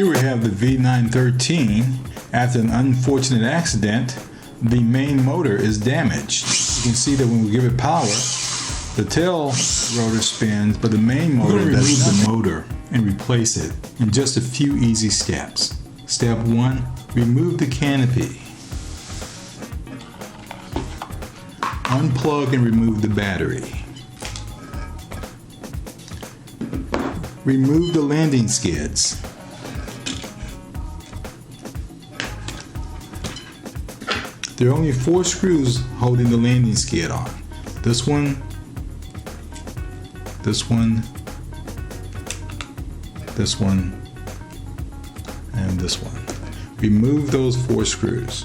Here we have the V913. After an unfortunate accident, the main motor is damaged. You can see that when we give it power, the tail rotor spins, but the main motor does nothing. Remove the motor and replace it in just a few easy steps. Step 1, remove the canopy. Unplug and remove the battery. Remove the landing skids. There are only 4 screws holding the landing skid on. This one, this one, this one, and this one. Remove those 4 screws.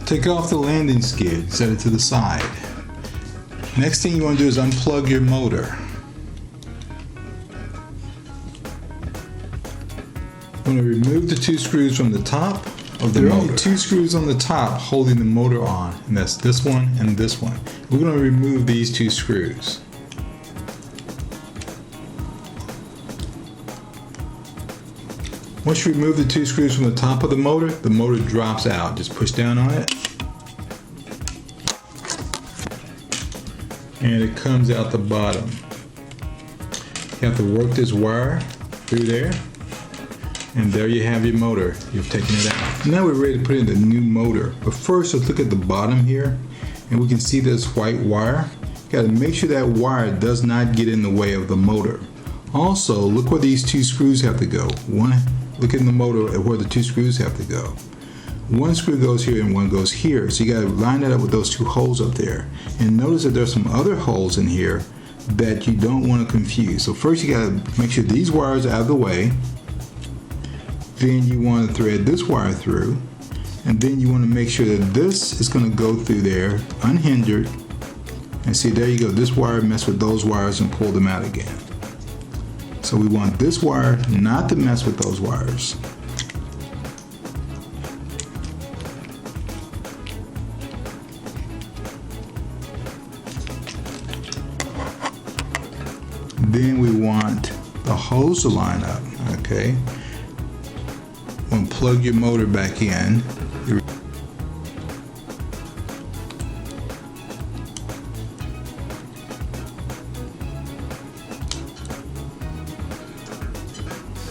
Take off the landing skid, set it to the side. Next thing you want to do is unplug your motor. I'm going to remove the 2 screws from the top of the motor. There are only 2 screws on the top holding the motor on, and that's this one and this one. We're going to remove these 2 screws. Once you remove the 2 screws from the top of the motor drops out. Just push down on it, and it comes out the bottom. You have to work this wire through there. And there you have your motor. You've taken it out. Now we're ready to put in the new motor. But first, let's look at the bottom here. And we can see this white wire. You gotta make sure that wire does not get in the way of the motor. Also, look where these 2 screws have to go. Look in the motor at where the 2 screws have to go. 1 screw goes here and 1 goes here. So you gotta line that up with those 2 holes up there. And notice that there's some other holes in here that you don't wanna confuse. So first you gotta make sure these wires are out of the way. Then you want to thread this wire through, and then you want to make sure that this is going to go through there unhindered. And see, there you go, this wire mess with those wires and pull them out again. So we want this wire not to mess with those wires. Then we want the hose to line up, okay? When plug your motor back in, you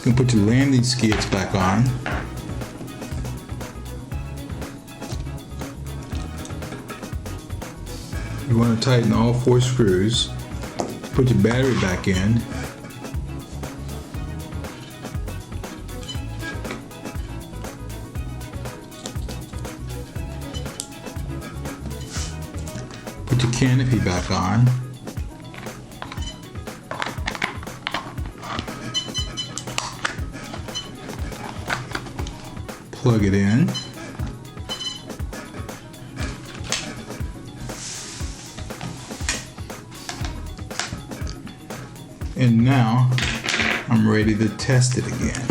can put your landing skids back on. You want to tighten all 4 screws. Put your battery back in. Put your canopy back on. Plug it in. And now I'm ready to test it again.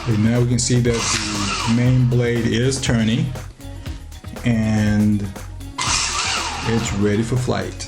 And now we can see that the main blade is turning and it's ready for flight.